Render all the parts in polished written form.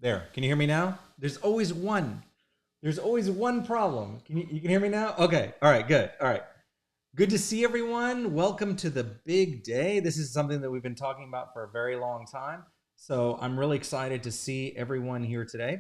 There. Can you hear me now? There's always one. There's always one problem. You can hear me now? Okay. All right, good. All right. Good to see everyone. Welcome to the big day. This is something that we've been talking about for a very long time. So I'm really excited to see everyone here today.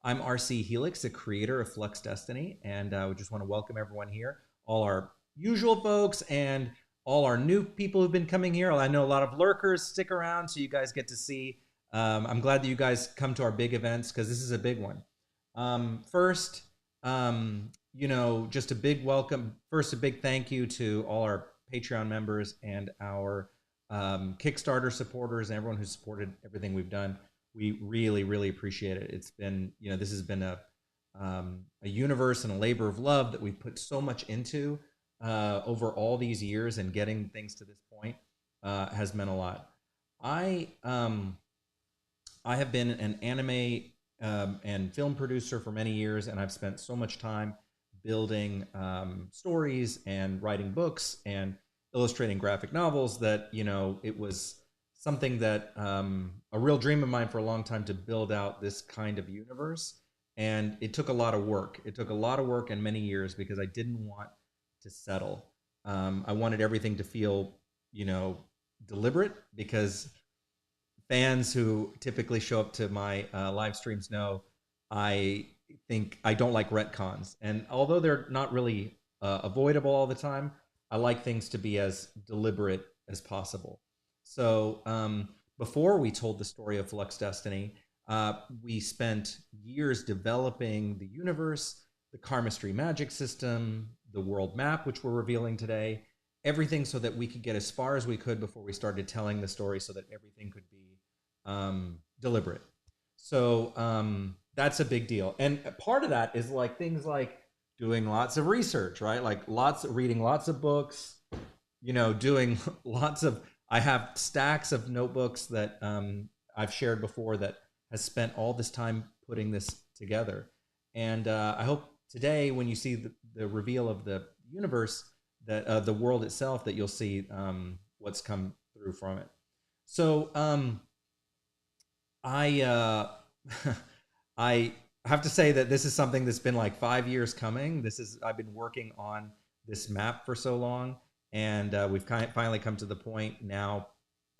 I'm RC Helix, the creator of Flux Destiny, and we just want to welcome everyone here, all our usual folks and all our new people who've been coming here. I know a lot of lurkers stick around, so you guys get to see. I'm glad that you guys come to our big events because this is a big one. First, just a big welcome. First, a big thank you to all our Patreon members and our Kickstarter supporters and everyone who supported everything we've done. We really, really appreciate it. It's been, this has been a universe and a labor of love that we've put so much into over all these years, and getting things to this point has meant a lot. I have been an anime and film producer for many years, and I've spent so much time building stories and writing books and illustrating graphic novels that it was something that a real dream of mine for a long time to build out this kind of universe. And it took a lot of work. It took a lot of work and many years because I didn't want to settle. I wanted everything to feel deliberate, because fans who typically show up to my live streams know I think I don't like retcons. And although they're not really avoidable all the time, I like things to be as deliberate as possible. So before we told the story of Flux Destiny, we spent years developing the universe, the karmastry magic system, the world map, which we're revealing today, everything so that we could get as far as we could before we started telling the story, so that everything could be deliberate. So that's a big deal. And part of that is like things like doing lots of research, right? Like reading lots of books, doing lots of, I have stacks of notebooks that I've shared before that has spent all this time putting this together. And I hope today, when you see the reveal of the universe, that the world itself, that you'll see what's come through from it. So I I have to say that this is something that's been like 5 years coming. I've been working on this map for so long, and we've finally come to the point now,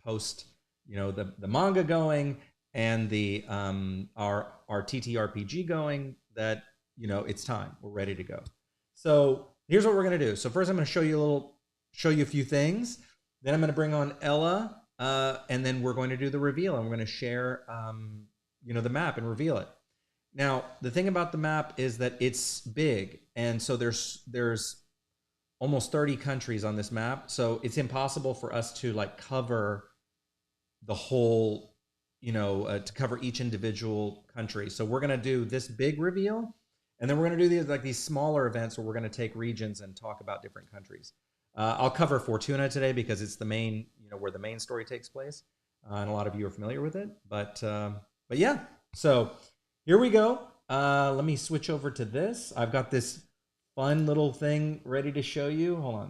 post the manga going and the our TTRPG going, that it's time. We're ready to go. So here's what we're gonna do. So first, I'm gonna show you a few things. Then I'm gonna bring on Ella. And then we're going to do the reveal, and we're going to share, the map and reveal it. Now, the thing about the map is that it's big, and so there's almost 30 countries on this map, so it's impossible for us to cover the whole, to cover each individual country. So we're going to do this big reveal, and then we're going to do these smaller events where we're going to take regions and talk about different countries. I'll cover Fortuna today because it's the main, where the main story takes place, and a lot of you are familiar with it. But yeah, so here we go. Let me switch over to this. I've got this fun little thing ready to show you. Hold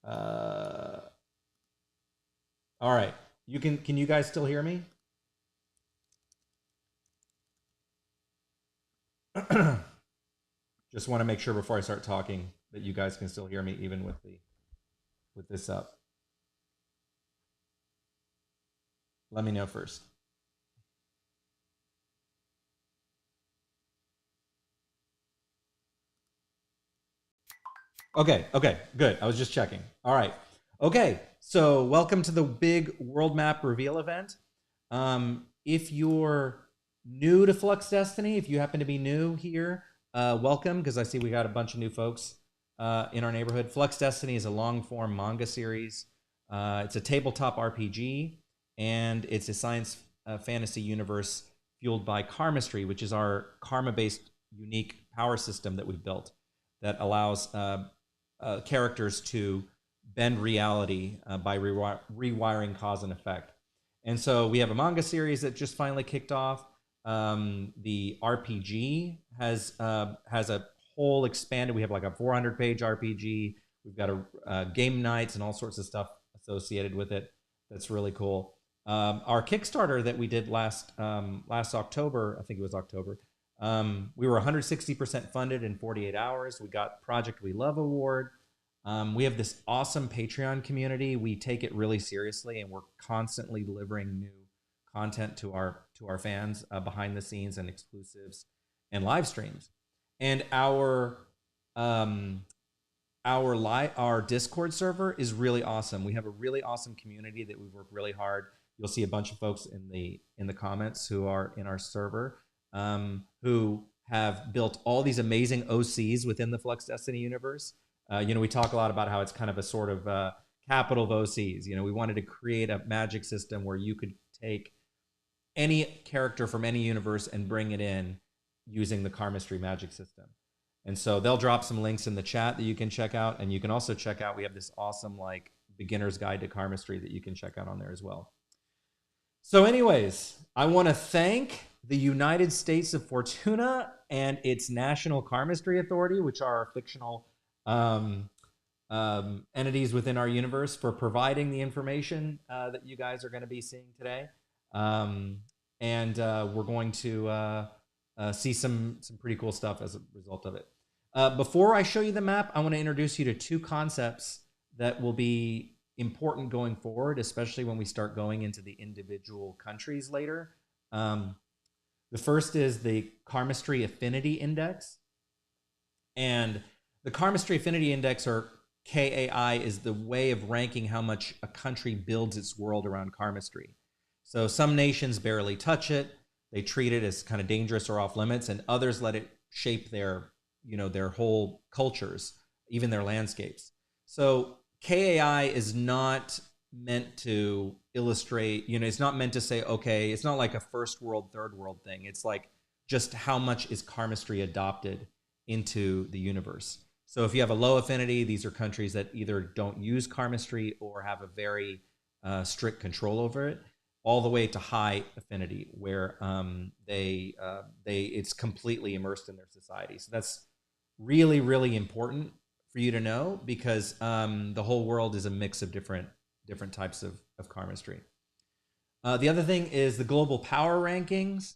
on. All right, can you guys still hear me? Just want to make sure before I start talking that you guys can still hear me, even with this up. Let me know first. Okay, good. I was just checking. All right. Okay, so welcome to the big world map reveal event. If you're new to Flux Destiny, if you happen to be new here, welcome, because I see we got a bunch of new folks in our neighborhood. Flux Destiny is a long-form manga series. It's a tabletop RPG, and it's a science fantasy universe fueled by karmastry, which is our karma-based unique power system that we've built that allows characters to bend reality by rewiring cause and effect. And so we have a manga series that just finally kicked off. The RPG has a whole expanded. We have like a 400-page RPG. We've got a game nights and all sorts of stuff associated with it. That's really cool. Our Kickstarter that we did last October, I think it was October, we were 160% funded in 48 hours. We got Project We Love Award. We have this awesome Patreon community. We take it really seriously, and we're constantly delivering new content to our fans, behind the scenes and exclusives and live streams. And our Discord server is really awesome. We have a really awesome community that we've worked really hard. You'll see a bunch of folks in the comments who are in our server, who have built all these amazing OCs within the Flux Destiny universe. We talk a lot about how it's kind of a sort of capital of OCs. We wanted to create a magic system where you could take any character from any universe and bring it in using the karmastry magic system. And so they'll drop some links in the chat that you can check out. And you can also check out, we have this awesome like beginner's guide to karmastry that you can check out on there as well. So anyways, I want to thank the United States of Fortuna and its National Karmastry Authority, which are our fictional entities within our universe, for providing the information that you guys are going to be seeing today. We're going to see some pretty cool stuff as a result of it. Before I show you the map, I want to introduce you to two concepts that will be important going forward, especially when we start going into the individual countries later. The first is the Karmastry Affinity Index. And the Karmastry Affinity Index, or KAI, is the way of ranking how much a country builds its world around karmastry. So some nations barely touch it. They treat it as kind of dangerous or off limits, and others let it shape their whole cultures, even their landscapes. So KAI is not meant to illustrate, it's not meant to say, okay, it's not like a first world, third world thing. It's like just how much is karmastry adopted into the universe. So if you have a low affinity, these are countries that either don't use karmastry or have a very strict control over it, all the way to high affinity, where it's completely immersed in their society. So that's really, really important for you to know, because the whole world is a mix of different types of karmastry. The other thing is the global power rankings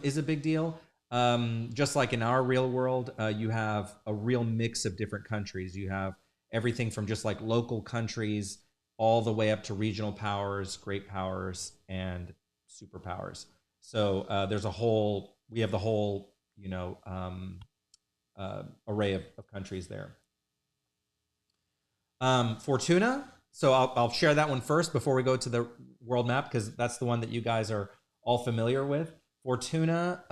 is a big deal. Just like in our real world, you have a real mix of different countries. You have everything from just like local countries all the way up to regional powers, great powers, and superpowers. So we have the whole, array of countries there. Fortuna. So I'll share that one first before we go to the world map, because that's the one that you guys are all familiar with. Fortuna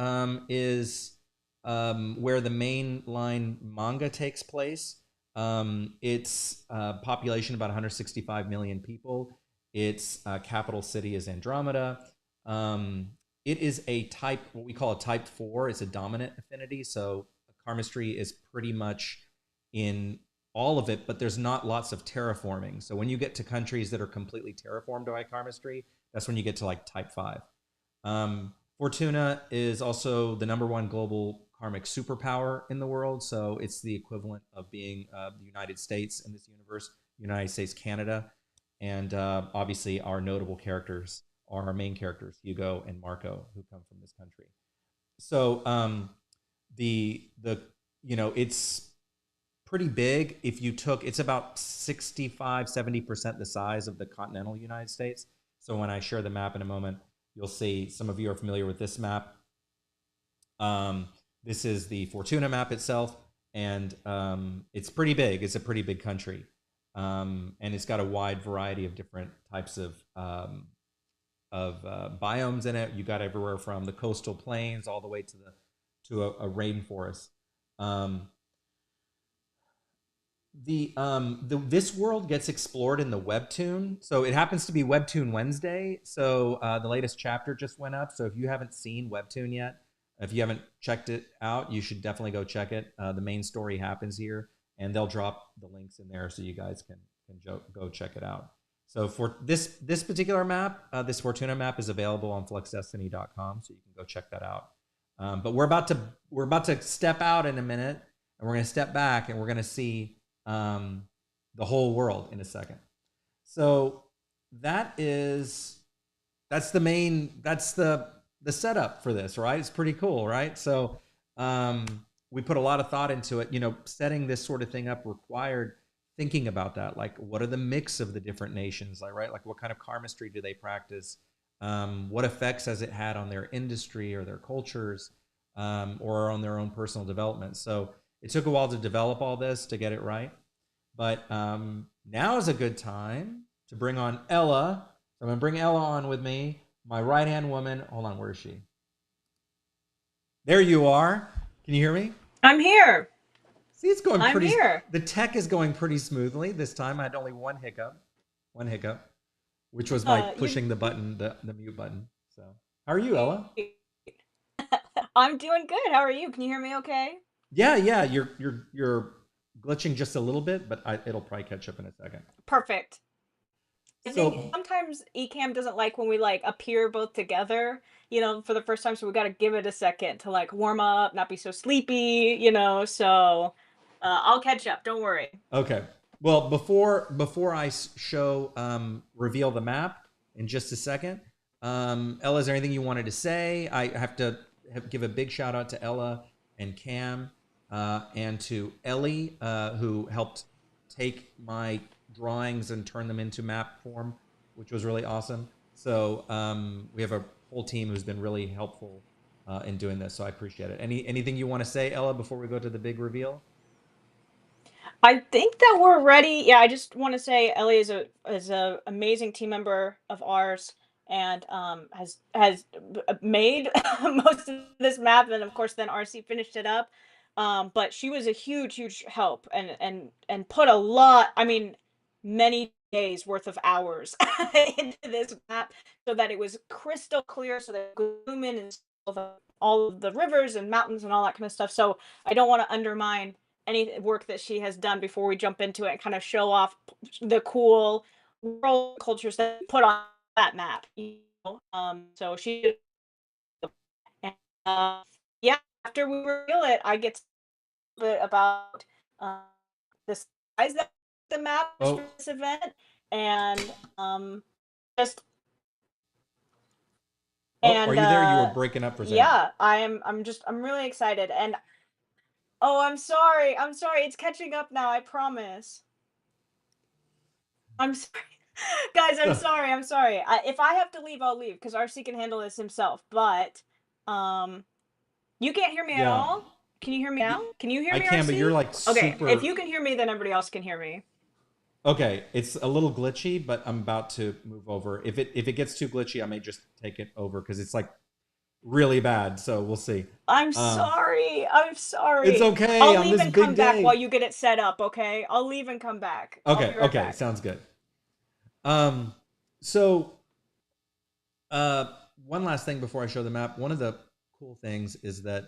is where the mainline manga takes place. Its population about 165 million people. Its capital city is Andromeda. It is a type, what we call a type 4. It's a dominant affinity. So karmastry is pretty much in all of it, but there's not lots of terraforming. So when you get to countries that are completely terraformed by karmastry, that's when you get to like type 5. Fortuna is also the #1 global karmic superpower in the world. So it's the equivalent of being the United States in this universe, United States, Canada. And obviously our notable characters are our main characters, Hugo and Marco, who come from this country. So it's pretty big. It's about 65-70% the size of the continental United States. So when I share the map in a moment, you'll see some of you are familiar with this map. This is the Fortuna map itself, and it's pretty big. It's a pretty big country, and it's got a wide variety of different types of biomes in it. You got everywhere from the coastal plains all the way to a rainforest. This world gets explored in the webtoon, so it happens to be Webtoon Wednesday. So the latest chapter just went up. So if you haven't seen webtoon yet, if you haven't checked it out, you should definitely go check it. The main story happens here, and they'll drop the links in there so you guys can go check it out. So for this particular map, this Fortuna map is available on fluxdestiny.com, so you can go check that out. But we're about to step out in a minute, and we're going to step back, and we're going to see the whole world in a second. So that is that's the setup for this, right? It's pretty cool, right? So we put a lot of thought into it. You know, setting this sort of thing up required thinking about that. Like, what are the mix of the different nations? Like, right? Like, what kind of karmastry do they practice? What effects has it had on their industry or their cultures, or on their own personal development? So it took a while to develop all this to get it right. But now is a good time to bring on Ella. So I'm going to bring Ella on with me, my right hand woman. Hold on, where is she? There you are. Can you hear me? I'm here. See, it's going I'm pretty. here. The tech is going pretty smoothly this time. I had only one hiccup, which was my You. pushing the button, the mute button. So, how are you, Ella? I'm doing good. How are you? Can you hear me okay? Yeah, yeah. You're glitching just a little bit, but it'll probably catch up in a second. Perfect. I think So, sometimes Ecamm doesn't like when we like appear both together, for the first time, so we got to give it a second to like warm up, not be so sleepy. So I'll catch up. Don't worry. okay. Well, before I show reveal the map in just a second, Ella, is there anything you wanted to say? I have to give a big shout out to Ella and Cam, and to Ellie, who helped take my drawings and turn them into map form, which was really awesome. So we have a whole team who's been really helpful in doing this. So I appreciate it. Anything you want to say, Ella, before we go to the big reveal? I think that we're ready. Yeah, I just want to say Ellie is a amazing team member of ours, and has made most of this map, and of course then RC finished it up. But she was a huge help, and put a lot. I mean, many days worth of hours into this map so that it was crystal clear, so that zoom in and all of the rivers and mountains and all that kind of stuff. So I don't want to undermine any work that she has done before we jump into it and kind of show off the cool world cultures that put on that map. So she, and, uh, yeah. After we reveal it, I get a bit about uh, the size of the map for Oh, this event, and just oh, are and you there? You were breaking up for a second. yeah, I'm really excited. And oh, I'm sorry, it's catching up now. I promise. I'm sorry. Guys, I'm sorry. If I have to leave, I'll leave because RC can handle this himself. But um, you can't hear me at Yeah, all. Can you hear me now? Can you hear I me, can, but you're RC? like Okay, if super. you can hear me, then everybody else can hear me. Okay, it's a little glitchy, but I'm about to move over. If it gets too glitchy, I may just take it over because it's like really bad. So we'll see. I'm Um, sorry. I'm it's sorry. okay I'll on leave this and come big back while day. you get it set up. Okay, I'll leave and come back. I'll Okay, be right okay, back. sounds good. Um, so uh, one last thing before I show the map. One of the cool things is that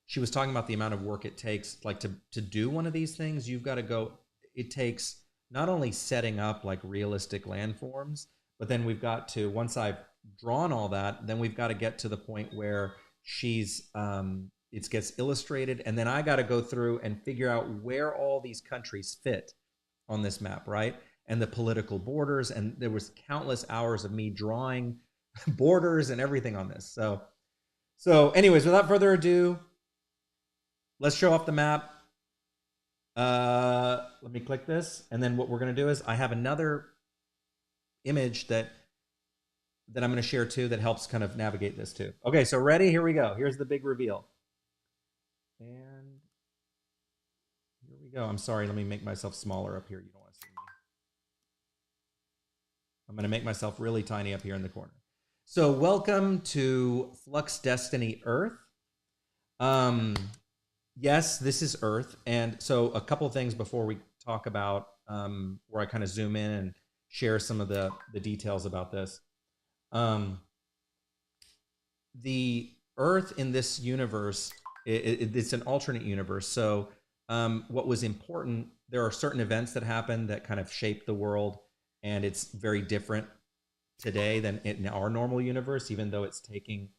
she was talking about the amount of work it takes, like to do one of these things. You've got to go. It takes not only setting up like realistic landforms, but then we've got to, once I've drawn all that, then we've got to get to the point where she's it gets illustrated, and then I got to go through and figure out where all these countries fit on this map, right? And the political borders, and there was countless hours of me drawing borders and everything on this. So anyways, without further ado, let's show off the map. Let me click this, and then what we're going to do is I have another image that I'm going to share too that helps kind of navigate this too. Okay, so ready? Here we go. Here's the big reveal. And here we go. I'm sorry. Let me make myself smaller up here. You don't want to see me. I'm going to make myself really tiny up here in the corner. So welcome to Flux Destiny Earth. Yes, this is Earth. And so a couple things before we talk about where I kind of zoom in and share some of the details about this. The Earth in this universe, it's an alternate universe. So what was important, there are certain events that happen that kind of shape the world, and it's very different today than in our normal universe, even though it's taking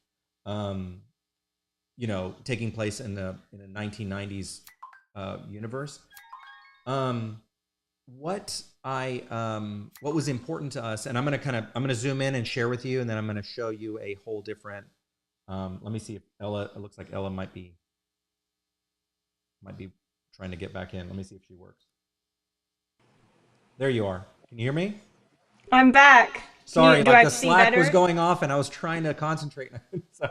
taking place in a 1990s universe. what was important to us, and I'm gonna zoom in and share with you, and then I'm gonna show you a whole different. Let me see if Ella. It looks like Ella might be trying to get back in. Let me see if she works. There you are. Can you hear me? I'm back. Sorry, Do like I the see Slack was better? going off, and I was trying to concentrate. So,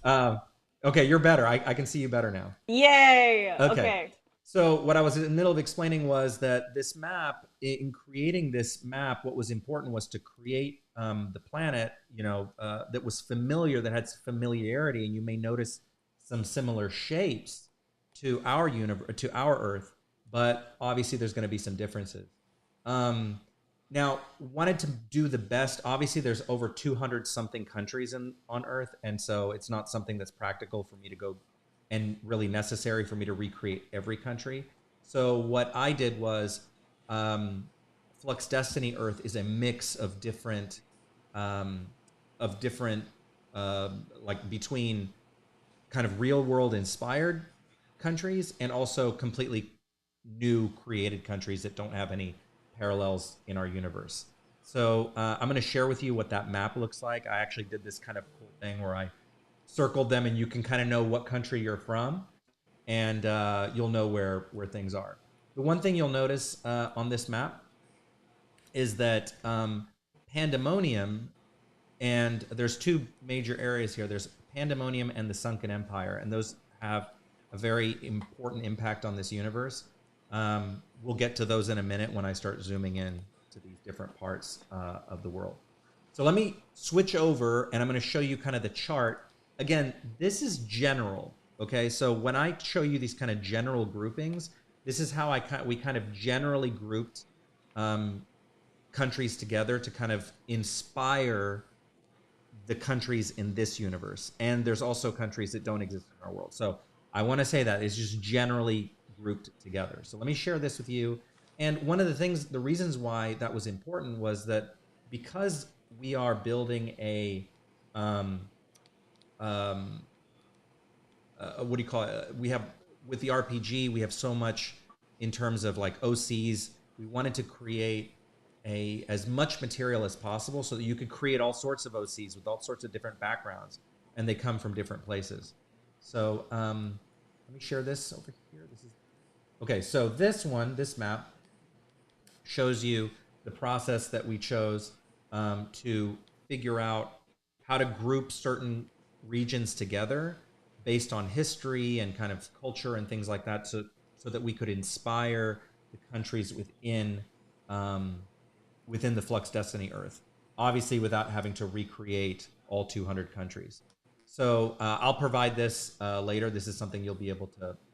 um, okay, you're better. I can see you better now. Yay! Okay. Okay. So what I was in the middle of explaining was that this map, in creating this map, what was important was to create the planet, that was familiar, that had familiarity, and you may notice some similar shapes to our universe, to our Earth, but obviously there's going to be some differences. Um, Now, wanted to do the best. Obviously, there's over 200 something countries on Earth, and so it's not something that's practical for me to go and really necessary for me to recreate every country. So what I did was um, Flux Destiny Earth is a mix um, of different like between kind of real world inspired countries and also completely new created countries that don't have any parallels in our universe. So I'm going to share with you what that map looks like. I actually did this kind of cool thing where I circled them, and you can kind of know what country you're from, and you'll know where things are. The one thing you'll notice on this map is that Pandemonium, and there's two major areas here. There's Pandemonium and the Sunken Empire, and those have a very important impact on this universe. We'll get to those in a minute when I start zooming in to these different parts of the world. So let me switch over, and I'm going to show you kind of the chart. Again, this is general. Okay, so when I show you these kind of general groupings, this is how we kind of generally grouped um, countries together to kind of inspire the countries in this universe. And there's also countries that don't exist in our world. So I want to say that it's just generally grouped together. So let me share this with you. And one of the reasons why that was important was that because we are building a, um, um, what do you call it? We have, with the RPG, we have so much in terms of like OCs. We wanted to create as much material as possible so that you could create all sorts of OCs with all sorts of different backgrounds, and they come from different places. So let me share this over here. This is okay. So this map shows you the process that we chose to figure out how to group certain regions together based on history and kind of culture and things like that, so that we could inspire the countries um, within the Flux Destiny Earth. Obviously, without having to recreate all 200 countries. So I'll provide this later. This is something you'll be able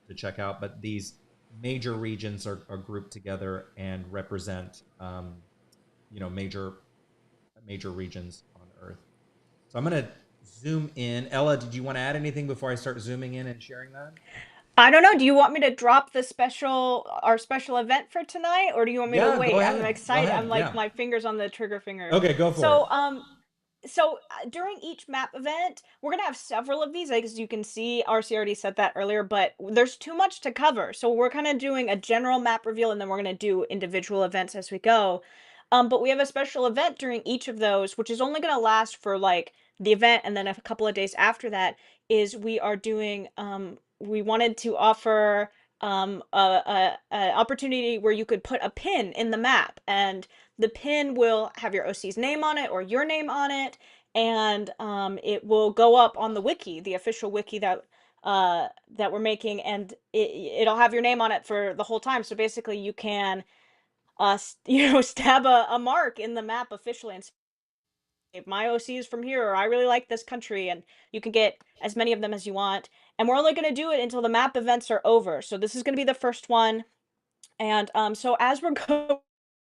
to check out. But these major regions are grouped together and represent, major regions on Earth. So I'm going to zoom in. Ella, did you want to add anything before I start zooming in and sharing that? I don't know. Do you want me to drop our special event for tonight, or do you want me to Yeah, go wait? I'm ahead. Go excited. I'm ahead. like Yeah. my fingers on the trigger finger. Okay, go for it. So, during each map event, we're gonna have several of these. Like, as you can see, RC already said that earlier, but there's too much to cover. So we're kind of doing a general map reveal, and then we're gonna do individual events as we go. But we have a special event during each of those, which is only gonna last for like the event, and then a couple of days after that is we are doing. We wanted to offer a opportunity where you could put a pin in the map, and the pin will have your OC's name on it or your name on it, and it will go up on the wiki, the official wiki that we're making, and it'll have your name on it for the whole time. So basically, you can stab a mark in the map officially and say, my OC is from here, or I really like this country, and you can get as many of them as you want. And we're only going to do it until the map events are over. So this is going to be the first one. And so as we're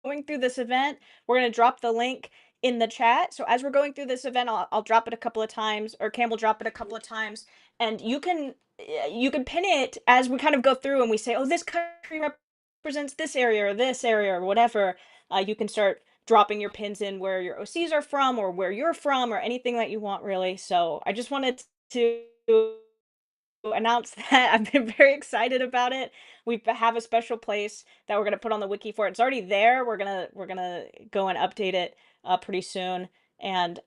going through this event, we're going to drop the link in the chat. So as we're going through this event, I'll drop it a couple of times, or Cam will drop it a couple of times, and you can pin it as we kind of go through and we say, oh, this country represents this area or whatever. You can start dropping your pins in where your OCs are from or where you're from or anything that you want, really. So I just wanted to announce that. I've been very excited about it. We have a special place that we're gonna put on the wiki for it. It's already there. We're gonna go and update it pretty soon. And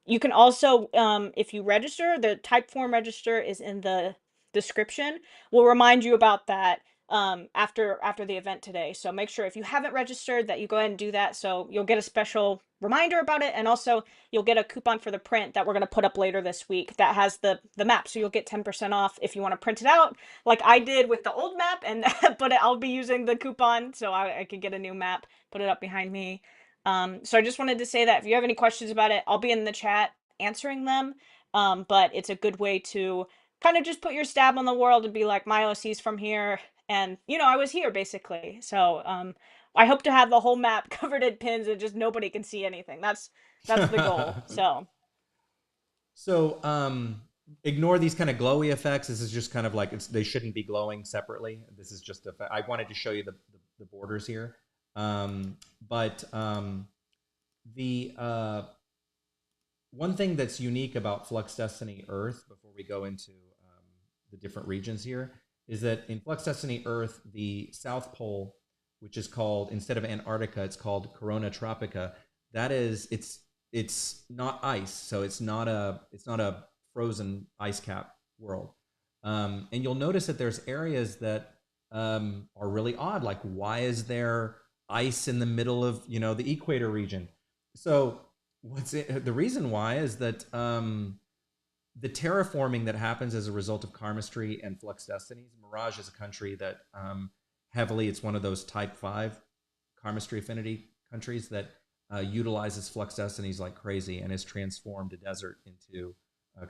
you can also, if you register, the type form register is in the description. We'll remind you about that after the event today. So make sure if you haven't registered that you go ahead and do that. So you'll get a special reminder about it, and also you'll get a coupon for the print that we're going to put up later this week that has the map. So you'll get 10% off if you want to print it out, like I did with the old map, and but I'll be using the coupon so I could get a new map, put it up behind me. So I just wanted to say that if you have any questions about it, I'll be in the chat answering them. But it's a good way to kind of just put your stab on the world and be like, my OC's from here, and I was here basically. So I hope to have the whole map covered in pins and just nobody can see anything. That's the goal. So So ignore these kind of glowy effects. This is just kind of like they shouldn't be glowing separately. This is just I wanted to show you the borders here. But the one thing that's unique about Flux Destiny Earth, before we go into the different regions here, is that in Flux Destiny Earth, the South Pole, which is called, instead of Antarctica, it's called Corona Tropica. That is, it's not ice, so it's not a frozen ice cap world. And you'll notice that there's areas that are really odd. Like, why is there ice in the middle of the equator region? So the reason why is that the terraforming that happens as a result of karmastry and Flux Destinies. Mirage is a country that heavily, it's one of those type 5 karmastry affinity countries that utilizes Flux Destinies like crazy and has transformed a desert into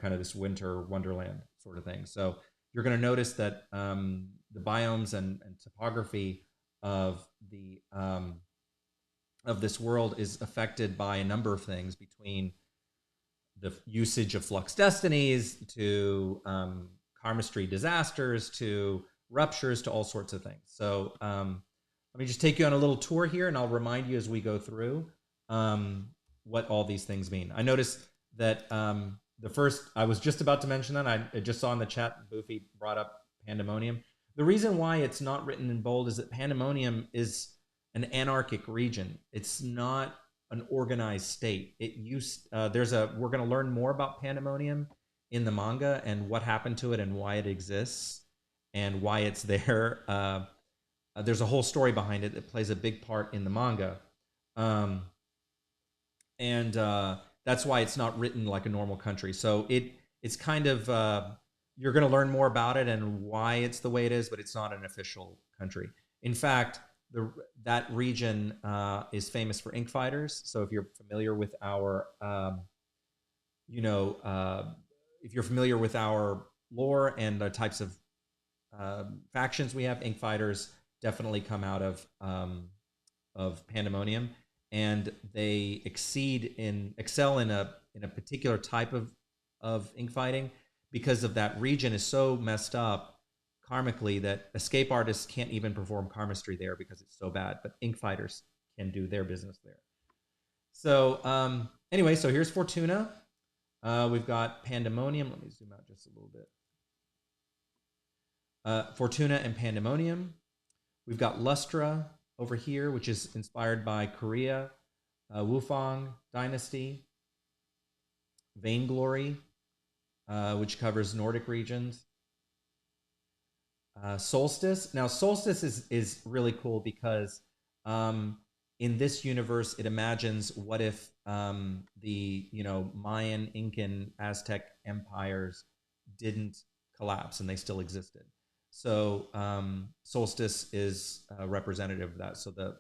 kind of this winter wonderland sort of thing. So you're going to notice that the biomes and topography of this world is affected by a number of things, between the usage of Flux Destinies to karmastry disasters to ruptures to all sorts of things. So let me just take you on a little tour here, and I'll remind you as we go through what all these things mean. I noticed that the first, I was just about to mention that, I just saw in the chat, Boofy brought up Pandemonium. The reason why it's not written in bold is that Pandemonium is an anarchic region. It's not an organized state. We're going to learn more about Pandemonium in the manga and what happened to it and why it exists and why it's there. There's a whole story behind it that plays a big part in the manga. And that's why it's not written like a normal country. So it's kind of, you're going to learn more about it and why it's the way it is, but it's not an official country. In fact, that region is famous for ink fighters. So if you're familiar with our, if you're familiar with our lore and the types of factions we have, ink fighters definitely come out of Pandemonium, and they excel in a particular type of ink fighting because of that region is so messed up karmically that escape artists can't even perform karmastry there because it's so bad, but ink fighters can do their business there. So anyway, so here's Fortuna. We've got Pandemonium. Let me zoom out just a little bit. Fortuna and Pandemonium. We've got Lustra over here, which is inspired by Korea, Wufang Dynasty, Vainglory, which covers Nordic regions. Solstice. Now, Solstice is really cool because in this universe, it imagines what if the Mayan, Incan, Aztec empires didn't collapse and they still existed. So Solstice is representative of that. So the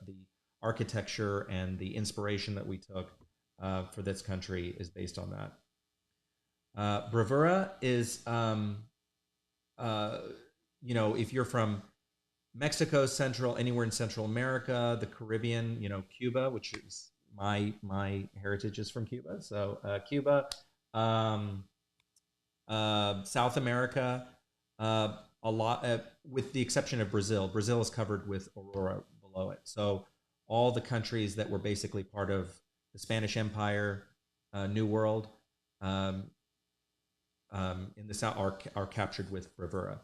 architecture and the inspiration that we took for this country is based on that. Bravura is if you're from Mexico, anywhere in Central America, the Caribbean, Cuba, which is my heritage is from Cuba. So Cuba, South America, a lot, with the exception of Brazil. Brazil is covered with aurora below it. So all the countries that were basically part of the Spanish Empire, New World, in the south are captured with bravura.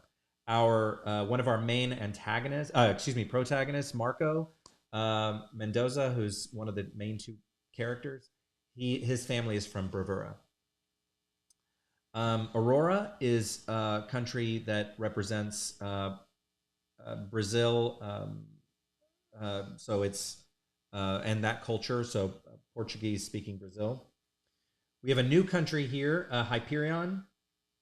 Our one of our main antagonists, protagonists, Marco Mendoza, who's one of the main two characters. His family is from Bravura. Aurora is a country that represents Brazil. So it's and that culture. So Portuguese speaking Brazil. We have a new country here, Hyperion,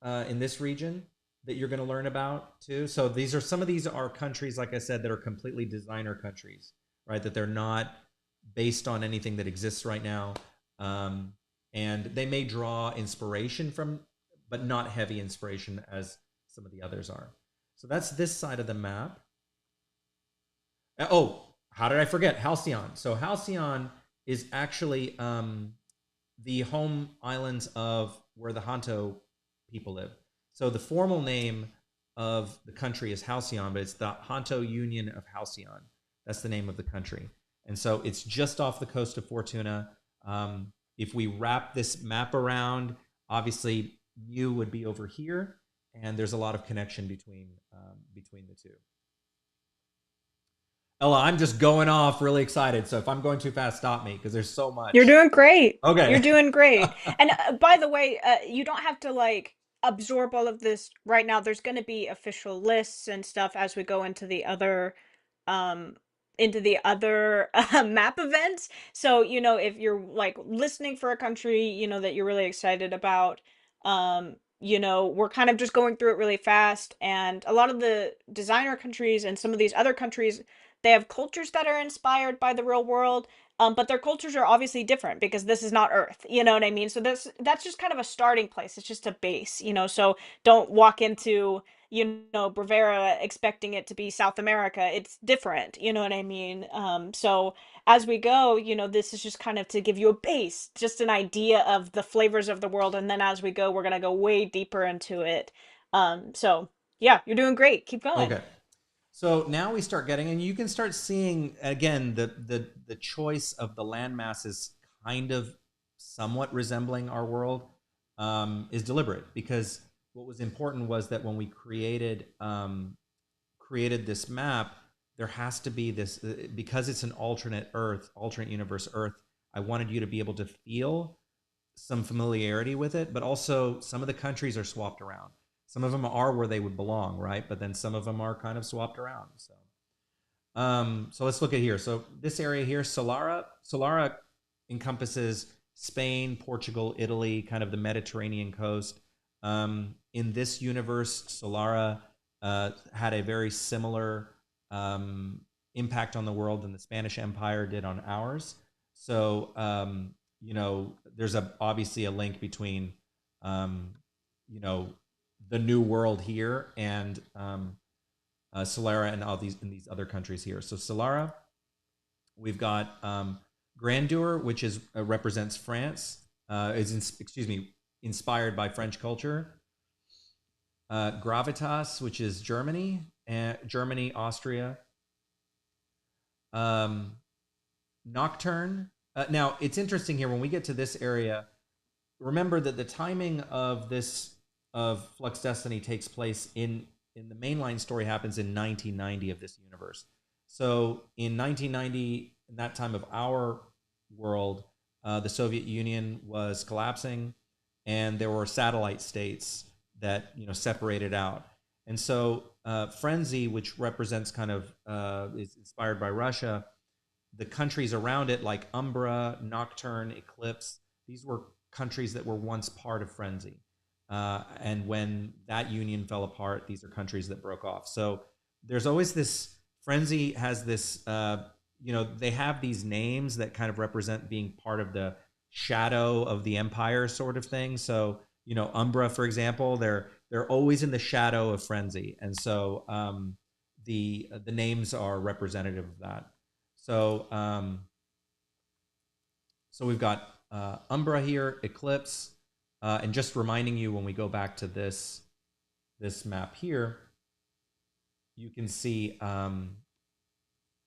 in this region that you're going to learn about too. So some of these are countries, like I said, that are completely designer countries, right? That they're not based on anything that exists right now. And they may draw inspiration from, but not heavy inspiration as some of the others are. So that's this side of the map. Oh, how did I forget Halcyon? So Halcyon is actually the home islands of where the Honto people live. So the formal name of the country is Halcyon, but it's the Honto Union of Halcyon. That's the name of the country. And so it's just off the coast of Fortuna. If we wrap this map around, obviously Mu would be over here, and there's a lot of connection between the two. Ella, I'm just going off really excited. So if I'm going too fast, stop me because there's so much. You're doing great. You're Okay. doing great. And by the way, you don't have to like absorb all of this right now. There's going to be official lists and stuff as we go um into the other map events. So, if you're like listening for a country, that you're really excited about, we're kind of just going through it really fast, and a lot of the designer countries and some of these other countries, they have cultures that are inspired by the real world, but their cultures are obviously different because this is not Earth. You know what I mean? So that's just kind of a starting place. It's just a base. So don't walk into Bravera expecting it to be South America. It's different. You know what I mean? So as we go, this is just kind of to give you a base, just an idea of the flavors of the world, and then as we go, we're gonna go way deeper into it. So yeah, you're doing great. Keep going. Okay. So now we start getting, and you can start seeing again the choice of the land masses kind of somewhat resembling our world is deliberate, because what was important was that when we created this map, there has to be this because it's an alternate Earth, alternate universe Earth. I wanted you to be able to feel some familiarity with it, but also some of the countries are swapped around. Some of them are where they would belong, right? But then some of them are kind of swapped around. So let's look at here. So this area here, Solara encompasses Spain, Portugal, Italy, kind of the Mediterranean coast. In this universe, Solara had a very similar impact on the world than the Spanish Empire did on ours. So there's obviously a link between the new world here and Solara and all these in these other countries here. So Solara, we've got Grandeur, which is represents France, inspired by French culture. Gravitas, which is Germany, Austria. Nocturne. Now it's interesting here when we get to this area. Remember that the timing of Flux Destiny takes place in the mainline story happens in 1990 of this universe. So in 1990, in that time of our world, the Soviet Union was collapsing, and there were satellite states that separated out. And so Frenzy, which represents kind of is inspired by Russia, the countries around it like Umbra, Nocturne, Eclipse, these were countries that were once part of Frenzy. And when that union fell apart, these are countries that broke off. So there's always this, Frenzy has this, they have these names that kind of represent being part of the shadow of the empire sort of thing. So, Umbra, for example, they're always in the shadow of Frenzy. And so the names are representative of that. So, so we've got Umbra here, Eclipse, and just reminding you when we go back to this map here, you can see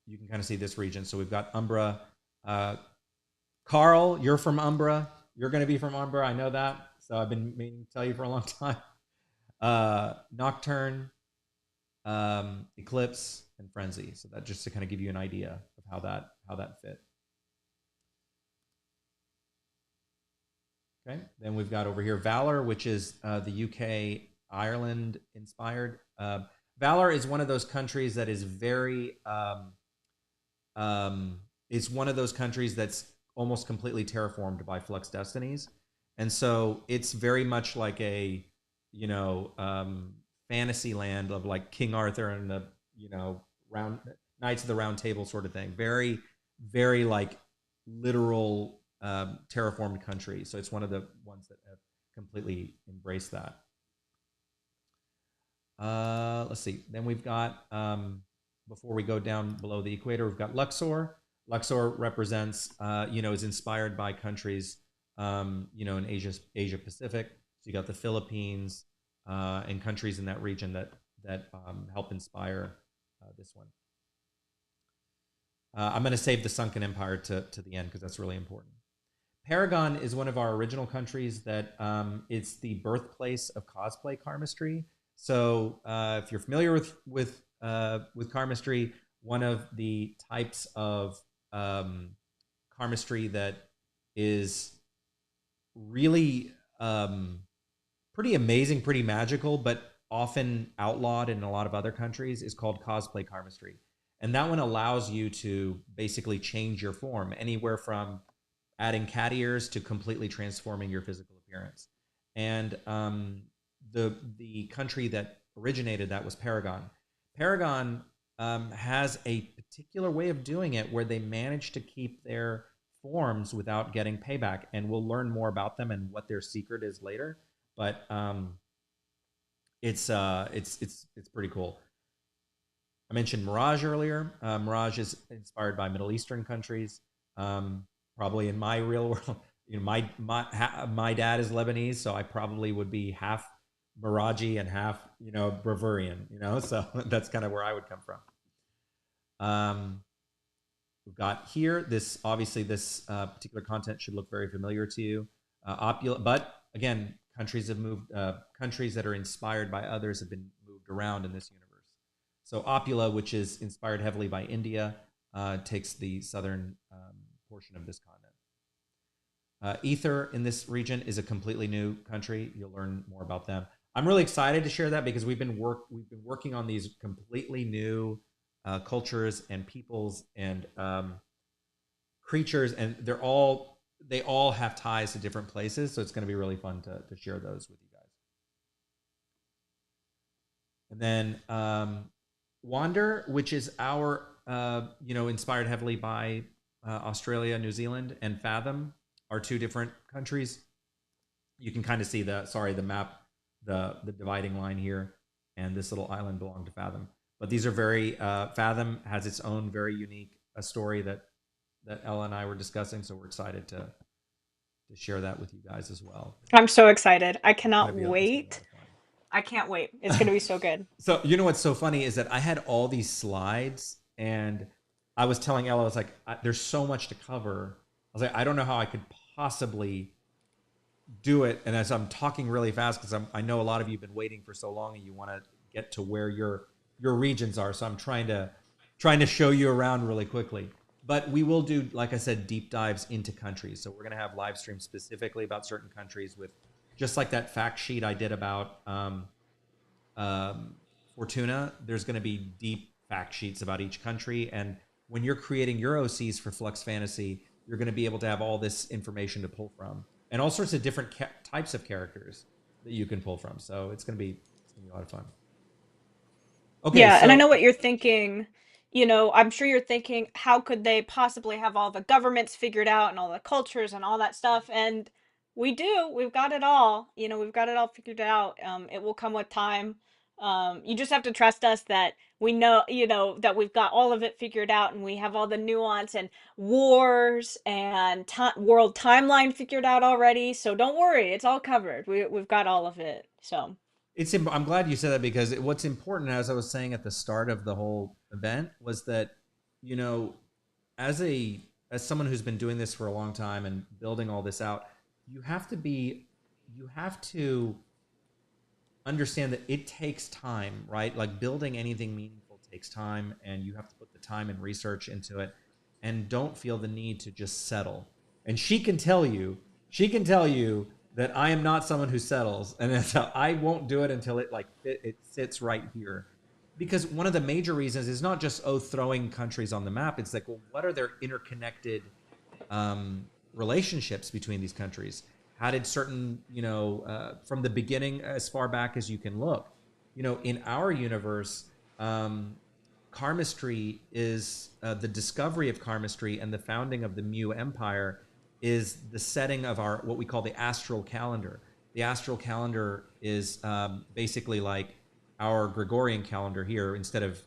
you can kind of see this region. So we've got Umbra. Carl, you're from Umbra. You're going to be from Umbra. I know that. So I've been meaning to tell you for a long time. Nocturne, Eclipse, and Frenzy. So that just to kind of give you an idea of how that fit. Okay. Then we've got over here Valor, which is the UK Ireland inspired. Valor is one of those countries that is very is one of those countries that's almost completely terraformed by Flux Destinies, and so it's very much like a fantasy land of like King Arthur and the round Knights of the Round Table sort of thing. Very very like literal terraformed country. So it's one of the ones that have completely embraced that. Let's see. Then we've got before we go down below the equator, we've got Luxor. Luxor represents, is inspired by countries, in Asia Pacific. So you got the Philippines and countries in that region that help inspire this one. I'm going to save the Sunken Empire to the end because that's really important. Paragon is one of our original countries that it's the birthplace of cosplay karmastry. So if you're familiar with karmastry, one of the types of karmastry that is really pretty amazing, pretty magical, but often outlawed in a lot of other countries is called cosplay karmastry. And that one allows you to basically change your form anywhere from adding cat ears to completely transforming your physical appearance. And the country that originated that was Paragon. Paragon has a particular way of doing it where they manage to keep their forms without getting payback, and we'll learn more about them and what their secret is later. But it's pretty cool. I mentioned Mirage earlier. Mirage is inspired by Middle Eastern countries. Probably in my real world, my dad is Lebanese, so I probably would be half Miraji and half Bavarian. So that's kind of where I would come from. We've got here this particular content should look very familiar to you. Opulent, but again, countries have moved. Countries that are inspired by others have been moved around in this universe. So Opula, which is inspired heavily by India, takes the southern portion of this continent. Ether in this region is a completely new country. You'll learn more about them. I'm really excited to share that because we've been working on these completely new cultures and peoples and creatures, and they all have ties to different places. So it's going to be really fun to share those with you guys. And then Wander, which is our inspired heavily by Australia, New Zealand, and Fathom are two different countries. You can kind of see the map, the dividing line here, and this little island belonged to Fathom. But these are very Fathom has its own very unique story that Ella and I were discussing, so we're excited to share that with you guys as well. I'm so excited. I cannot wait. I can't wait. It's going to be so good. So what's so funny is that I had all these slides, and I was telling Ella, I was like, there's so much to cover. I was like, I don't know how I could possibly do it. And as I'm talking really fast, because I know a lot of you have been waiting for so long and you want to get to where your regions are. So I'm trying to show you around really quickly. But we will do, like I said, deep dives into countries. So we're going to have live streams specifically about certain countries with just like that fact sheet I did about Fortuna. There's going to be deep fact sheets about each country. And when you're creating your OCs for Flux Fantasy, you're going to be able to have all this information to pull from and all sorts of different types of characters that you can pull from. So it's going to be a lot of fun. Okay, yeah, and I know what you're thinking. I'm sure you're thinking, how could they possibly have all the governments figured out and all the cultures and all that stuff? And we do. We've got it all. We've got it all figured out. It will come with time. You just have to trust us that we know, that we've got all of it figured out, and we have all the nuance and wars and world timeline figured out already. So don't worry, it's all covered. We've got all of it. So. I'm glad you said that, because what's important, as I was saying at the start of the whole event, was that, as someone who's been doing this for a long time and building all this out, you have to be you have to understand that it takes time, right? Like building anything meaningful takes time, and you have to put the time and research into it, and don't feel the need to just settle. And she can tell you that I am not someone who settles, and so I won't do it until it sits right here. Because one of the major reasons is not just throwing countries on the map. It's like, well, what are their interconnected relationships between these countries? How did certain, from the beginning, as far back as you can look, in our universe, karmastry is the discovery of karmastry and the founding of the Mu Empire is the setting of our what we call the astral calendar. The astral calendar is basically like our Gregorian calendar here. Instead of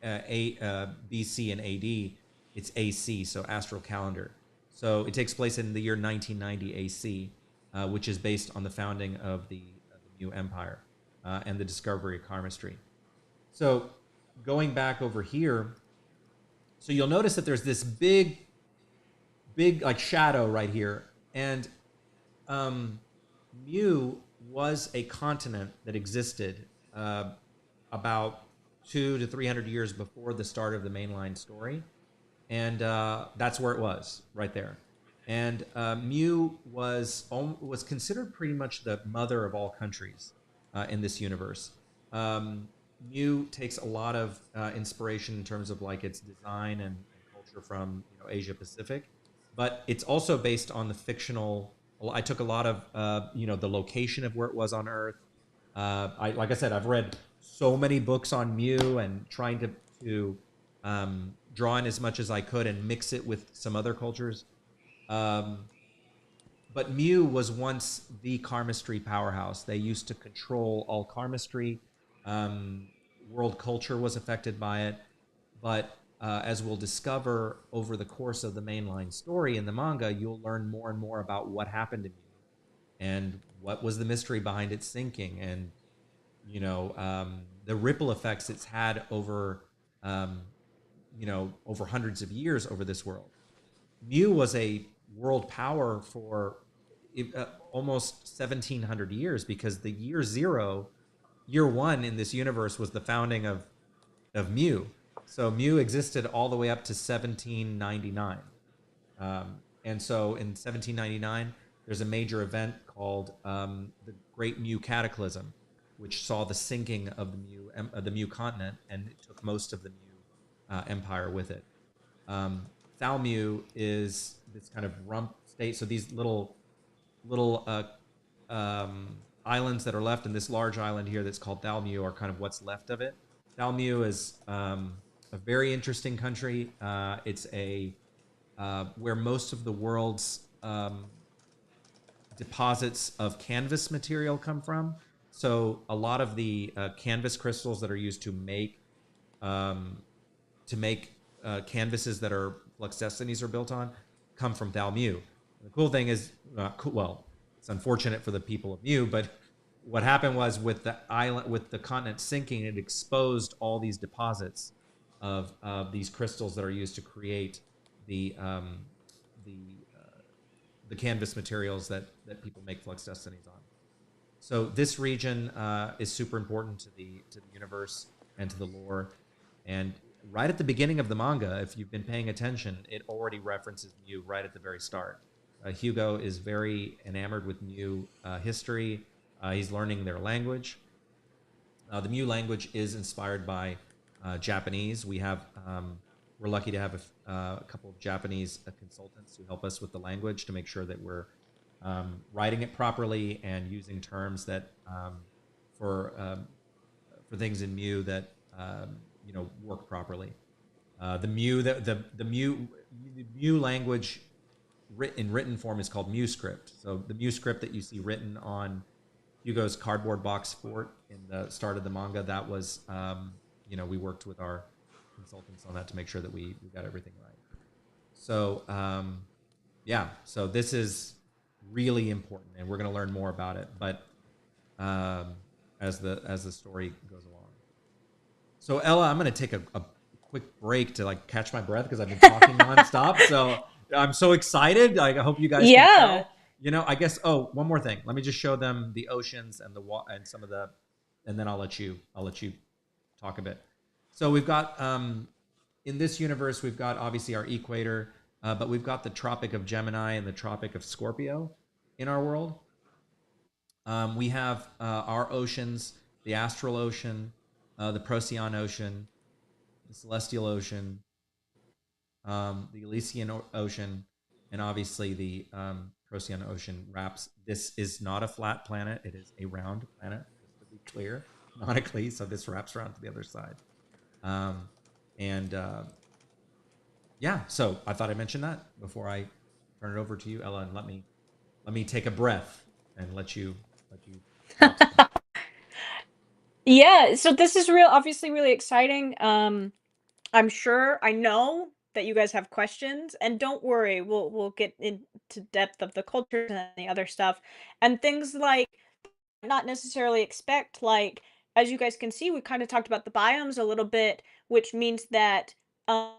BC and AD, it's AC, so astral calendar. So it takes place in the year 1990 AC, which is based on the founding of the Mu Empire and the discovery of karmastry. So going back over here, so you'll notice that there's this big like shadow right here, and Mu was a continent that existed about 200 to 300 years before the start of the mainline story, and that's where it was right there. And Mu was considered pretty much the mother of all countries in this universe. Mu takes a lot of inspiration in terms of like its design and culture from Asia Pacific, but it's also based on the fictional. I took a lot of the location of where it was on Earth. Like I said, I've read so many books on Mu and trying to draw in as much as I could and mix it with some other cultures. But Mu was once the karmastry powerhouse. They used to control all karmastry. World culture was affected by it. But as we'll discover over the course of the mainline story in the manga, you'll learn more and more about what happened to Mu and what was the mystery behind its sinking, and the ripple effects it's had over over hundreds of years over this world. Mu was a world power for almost 1700 years, because the year zero, year one in this universe, was the founding of Mu. So Mu existed all the way up to 1799. And so in 1799, there's a major event called the Great Mu Cataclysm, which saw the sinking of the Mu continent, and it took most of the Mu empire with it. Thalmu is this kind of rump state. So these little islands that are left, and this large island here that's called Thalmu are kind of what's left of it. Thalmu is a very interesting country. It's where most of the world's deposits of canvas material come from. So a lot of the canvas crystals that are used to make canvases that our Flux Destinies are built on come from Thalmu. The cool thing is, well, it's unfortunate for the people of Mu, but what happened was with the continent sinking, it exposed all these deposits of these crystals that are used to create the canvas materials that people make Flux Destinies on. So this region is super important to the universe and to the lore. And right at the beginning of the manga, if you've been paying attention, it already references Mu right at the very start. Hugo is very enamored with Mu history. He's learning their language. The Mu language is inspired by Japanese. We're lucky to have a couple of Japanese consultants who help us with the language to make sure that we're writing it properly and using terms that for things in Mu that work properly. The Mu language in written form is called Mu script. So the Mu script that you see written on Hugo's cardboard box fort in the start of the manga, that was we worked with our consultants on that to make sure that we got everything right. So so this is really important, and we're going to learn more about it, but as the story goes along. So Ella, I'm going to take a quick break to like catch my breath because I've been talking nonstop. So I'm so excited. I hope you guys can tell. I guess. Oh, one more thing. Let me just show them the oceans and and some of the, and then I'll let you talk a bit. So we've got in this universe, we've got obviously our equator, but we've got the Tropic of Gemini and the Tropic of Scorpio in our world. We have our oceans, the astral ocean, the Procyon ocean, the celestial ocean, the Elysian Ocean, and obviously the Procyon Ocean wraps. This is not a flat planet; it is a round planet, just to be clear, canonically. So this wraps around to the other side. Um, and yeah, so I thought I'd mention that before I turn it over to you, Ella, and let me take a breath and let you talk some. Yeah, so this is obviously really exciting. I'm sure I know that you guys have questions, and don't worry, we'll get into depth of the culture and the other stuff and things like not necessarily expect. Like, as you guys can see, we kind of talked about the biomes a little bit, which means that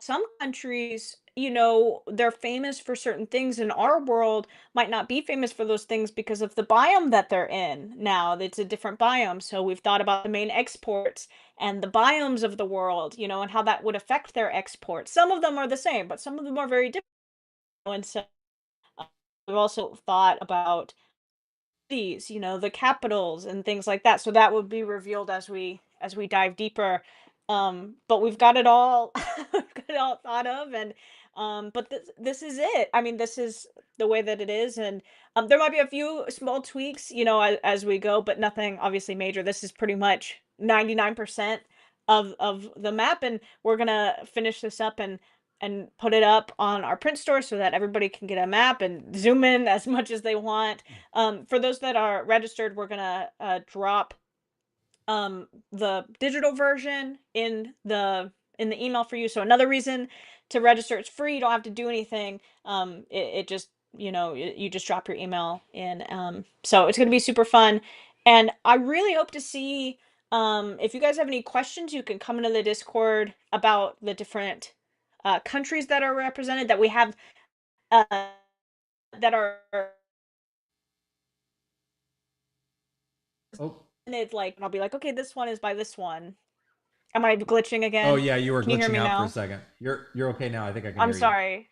some countries, they're famous for certain things in our world might not be famous for those things because of the biome that they're in. Now it's a different biome, so we've thought about the main exports and the biomes of the world, and how that would affect their exports. Some of them are the same, but some of them are very different. And so uh, we've also thought about cities, the capitals and things like that. So that would be revealed as we dive deeper. But we've got it all we've got it all thought of, and but this is it. I mean, this is the way that it is, and there might be a few small tweaks, as we go, but nothing obviously major. This is pretty much 99% of the map, and we're gonna finish this up and put it up on our print store so that everybody can get a map and zoom in as much as they want. For those that are registered, we're gonna drop the digital version in the email for you. So another reason to register, it's free. You don't have to do anything. It just you just drop your email in. So it's gonna be super fun, and I really hope to see. If you guys have any questions, you can come into the Discord about the different countries that are represented that we have uh, that are Oh, it's like, and I'll be like, okay, this one is by this one. Am I glitching oh again? yeah, you were Can you hear glitching me out for a now? second. You're okay now. I think I can I'm hear you. sorry.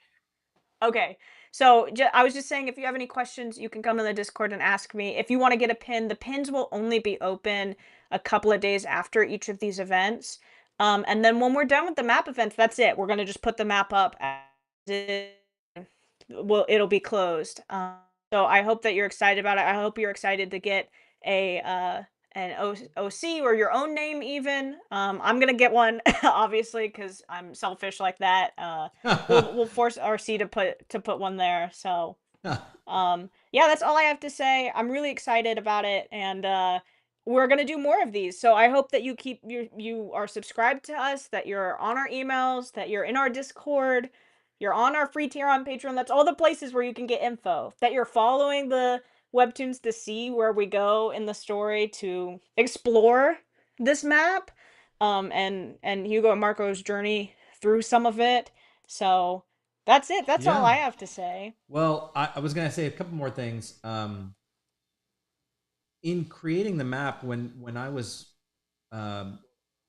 Okay. So I was just saying, if you have any questions, you can come in the Discord and ask me. If you want to get a pin, the pins will only be open a couple of days after each of these events. And then when we're done with the map events, that's it. We're gonna just put the map up as it, well, it'll be closed. So I hope that you're excited about it. I hope you're excited to get a OC or your own name even. I'm gonna get one obviously because I'm selfish like that. We'll force RC to put one there. So yeah, that's all I have to say. I'm really excited about it, and we're gonna do more of these. So I hope that you are subscribed to us, that you're on our emails, that you're in our Discord, you're on our free tier on Patreon. That's all the places where you can get info. That you're following the webtoons to see where we go in the story to explore this map, and Hugo and Marco's journey through some of it. So that's it. That's all Yeah. I have to say. Well, I was gonna say a couple more things. In creating the map, when I was, um,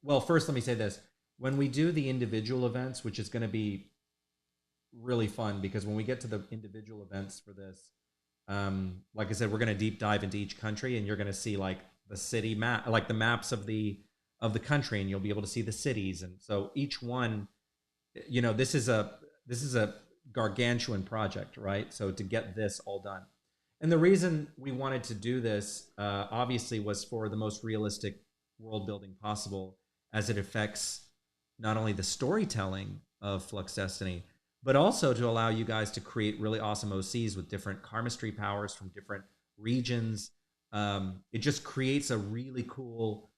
well, first let me say this: when we do the individual events, which is going to be really fun, because when we get to the individual events for this, like I said, we're going to deep dive into each country, and you're going to see like the city map, like the maps of the country, and you'll be able to see the cities, and so each one, this is a gargantuan project, right? So to get this all done, and the reason we wanted to do this, obviously, was for the most realistic world building possible, as it affects not only the storytelling of Flux Destiny, but also to allow you guys to create really awesome OCs with different karmastry powers from different regions. It just creates a really cool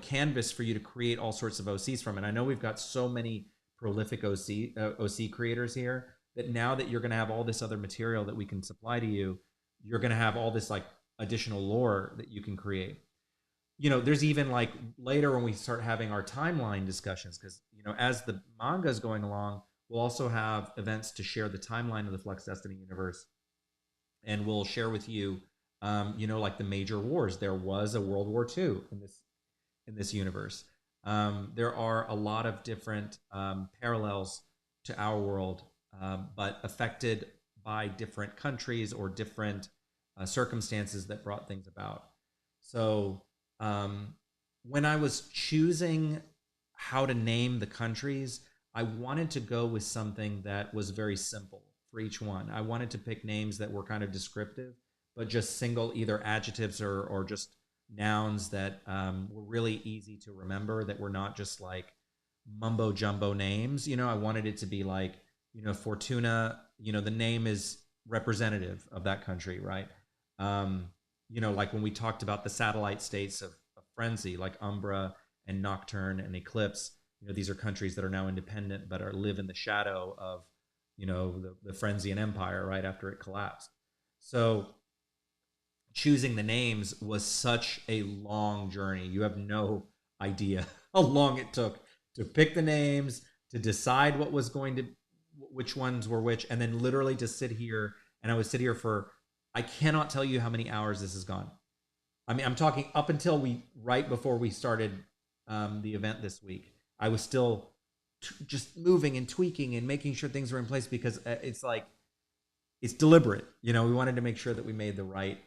canvas for you to create all sorts of OCs from. And I know we've got so many prolific OC creators here that now that you're going to have all this other material that we can supply to you, you're going to have all this like additional lore that you can create. There's even like later when we start having our timeline discussions, because as the manga is going along, We'll also have events to share the timeline of the Flux Destiny universe, and we'll share with you, like the major wars. There was a World War II in this universe. There are a lot of different parallels to our world, but affected by different countries or different circumstances that brought things about. So um, when I was choosing how to name the countries, I wanted to go with something that was very simple for each one. I wanted to pick names that were kind of descriptive, but just single either adjectives or just nouns that were really easy to remember, that were not just like mumbo jumbo names. I wanted it to be like, Fortuna, the name is representative of that country, right? Um, like when we talked about the satellite states of Frenzy, like Umbra and Nocturne and Eclipse, these are countries that are now independent but live in the shadow of, the Frenzy and Empire right after it collapsed. So choosing the names was such a long journey. You have no idea how long it took to pick the names, to decide which ones were which, and then literally to sit here. And I would sit here for, I cannot tell you how many hours this has gone. I mean, I'm talking up until right before we started the event this week. I was still just moving and tweaking and making sure things were in place, because it's like, it's deliberate. We wanted to make sure that we made the right,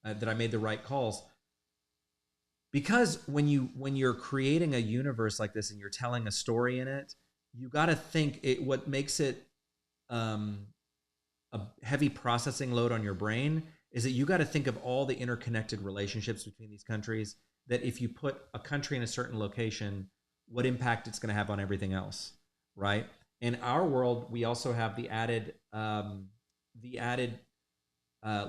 that I made the right calls, because when you're creating a universe like this and you're telling a story in it, you got to think it. What makes it um, a heavy processing load on your brain is that you got to think of all the interconnected relationships between these countries. That if you put a country in a certain location, what impact it's going to have on everything else, right? In our world, we also have the added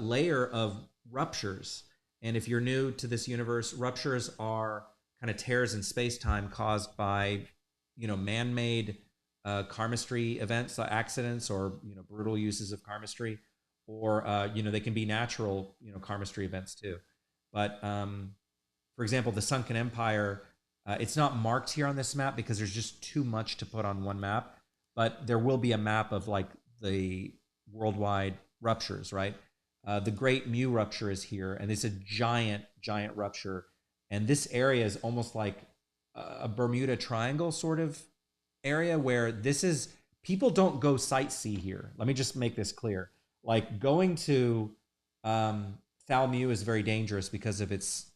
layer of ruptures. And if you're new to this universe, ruptures are kind of tears in space time caused by, man-made karmastry events, accidents, or brutal uses of karmastry, or they can be natural, karmastry events too. But for example, the Sunken Empire, it's not marked here on this map because there's just too much to put on one map. But there will be a map of like the worldwide ruptures, right? The Great Mu rupture is here, and it's a giant, giant rupture. And this area is almost like a Bermuda Triangle sort of area, where this is, people don't go sightsee here. Let me just make this clear. Like going to Thal Mu is very dangerous because of its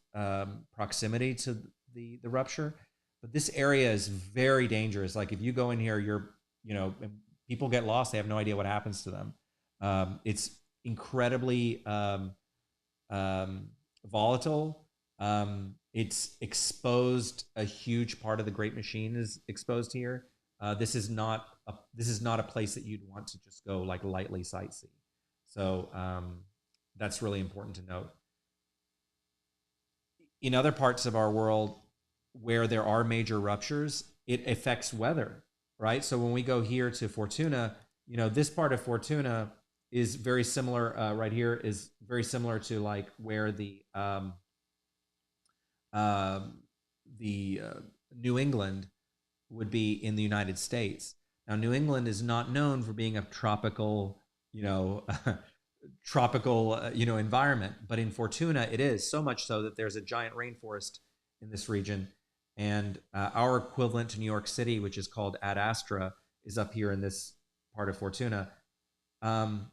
proximity to the rupture. But this area is very dangerous. Like if you go in here, people get lost. They have no idea what happens to them. It's incredibly volatile. It's exposed. A huge part of the Great Machine is exposed here. This is not a place that you'd want to just go like lightly sightsee. So that's really important to note. In other parts of our world where there are major ruptures, it affects weather, right? So when we go here to Fortuna, this part of Fortuna is very similar. Right here is very similar to like where uh, the New England would be in the United States. Now, New England is not known for being a tropical, tropical, environment, but in Fortuna, it is so much so that there's a giant rainforest in this region, and our equivalent to New York City, which is called Ad Astra, is up here in this part of Fortuna. Um,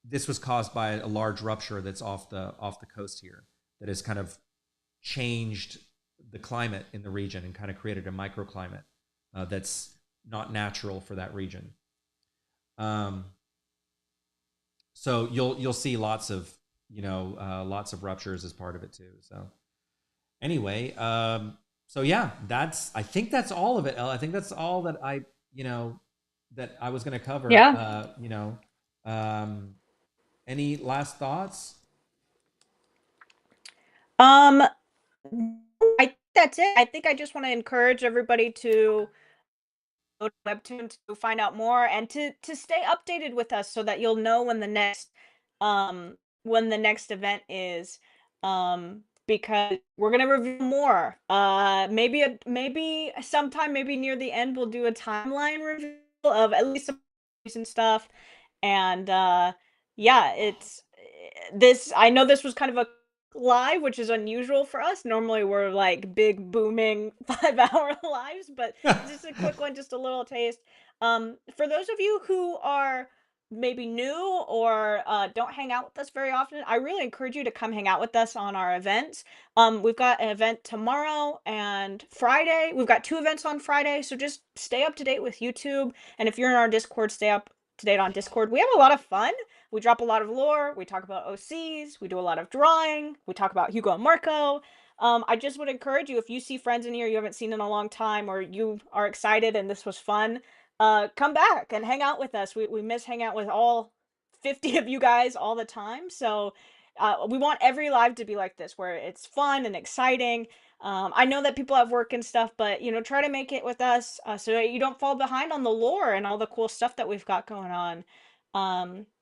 this was caused by a large rupture that's off the coast here, that has kind of changed the climate in the region and kind of created a microclimate that's not natural for that region. Um, so you'll see lots of lots of ruptures as part of it too. So anyway, so yeah, I think that's all of it, Elle. I think that's all that I was going to cover. Yeah. Um, any last thoughts? Um, I think that's it. I think I just want to encourage everybody to go to Webtoon to find out more and to stay updated with us so that you'll know when the next event is, because we're gonna review more. Maybe sometime, maybe near the end, we'll do a timeline review of at least some recent stuff. And yeah, it's this. I know this was kind of a live, which is unusual for us. Normally, we're like big booming 5 hour lives, but just a quick one, just a little taste. For those of you who are maybe new or don't hang out with us very often, I really encourage you to come hang out with us on our events. We've got an event tomorrow and Friday. We've got 2 events on Friday, so just stay up to date with YouTube. And if you're in our Discord, stay up to date on Discord. We have a lot of fun. We drop a lot of lore. We talk about OCs. We do a lot of drawing. We talk about Hugo and Marco. I just would encourage you, if you see friends in here you haven't seen in a long time, or you are excited and this was fun, come back and hang out with us. We miss hanging out with all 50 of you guys all the time. So we want every live to be like this, where it's fun and exciting. I know that people have work and stuff, but try to make it with us, so that you don't fall behind on the lore and all the cool stuff that we've got going on.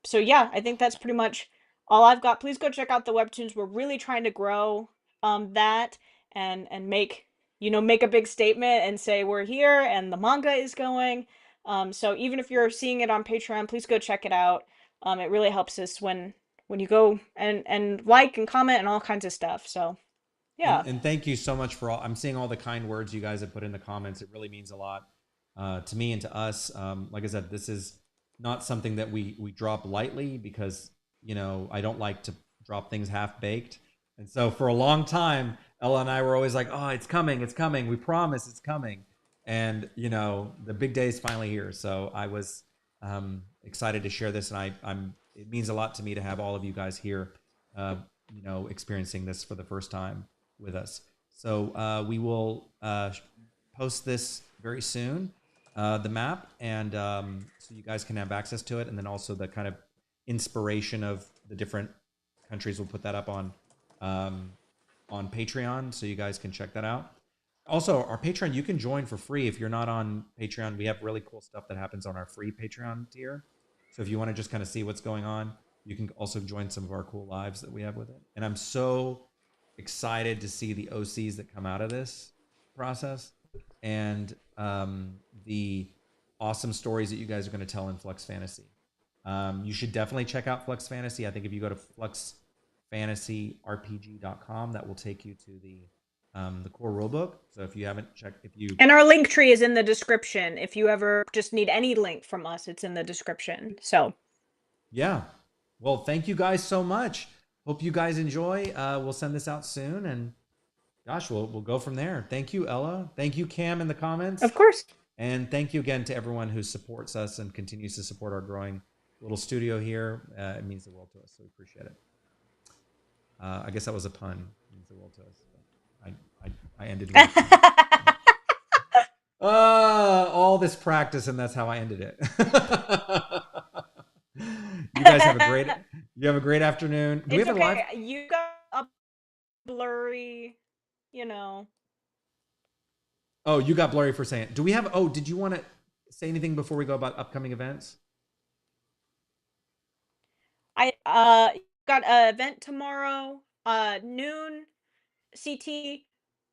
So yeah, I think that's pretty much all I've got. Please go check out the webtoons. We're really trying to grow that and make a big statement and say we're here and the manga is going. So even if you're seeing it on Patreon, please go check it out. It really helps us when you go and like and comment and all kinds of stuff. So yeah. And thank you so much for all. I'm seeing all the kind words you guys have put in the comments. It really means a lot to me and to us. Like I said, this is not something that we drop lightly, because I don't like to drop things half baked. And so for a long time, Ella and I were always like, "Oh, it's coming, it's coming. We promise it's coming." And the big day is finally here. So I was excited to share this, and I'm. It means a lot to me to have all of you guys here, experiencing this for the first time with us. So we will post this very soon, the map, and so you guys can have access to it, and then also the kind of inspiration of the different countries. We'll put that up on Patreon, so you guys can check that out. Also, our Patreon, you can join for free if you're not on Patreon. We have really cool stuff that happens on our free Patreon tier. So if you want to just kind of see what's going on, you can also join some of our cool lives that we have with it. And I'm so excited to see the OCs that come out of this process, and the awesome stories that you guys are going to tell in Flux Fantasy. You should definitely check out Flux Fantasy. I think if you go to fluxfantasyrpg.com, that will take you to the core rulebook. So if you haven't checked, And our link tree is in the description. If you ever just need any link from us, it's in the description. So yeah, well, thank you guys so much. Hope you guys enjoy. We'll send this out soon, and gosh, we'll go from there. Thank you, Ella. Thank you, Cam, in the comments. of course. And thank you again to everyone who supports us and continues to support our growing little studio here. It means the world to us, so we appreciate it. I guess that was a pun. It means the world to us. I ended with all this practice, and that's how I ended it. You guys have a great afternoon. Do we have okay. a live? You got a blurry, you know. Oh, you got blurry for saying it. Do we have? Oh, did you want to say anything before we go about upcoming events? I got an event tomorrow, noon CT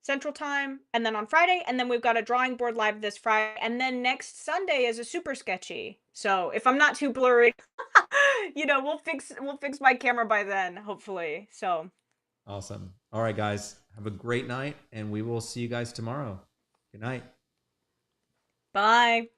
Central Time, and then on Friday, and then we've got a drawing board live this Friday, and then next Sunday is a super sketchy. So if I'm not too blurry, we'll fix my camera by then, hopefully. So awesome. All right, guys, have a great night, and we will see you guys tomorrow. Good night. bye.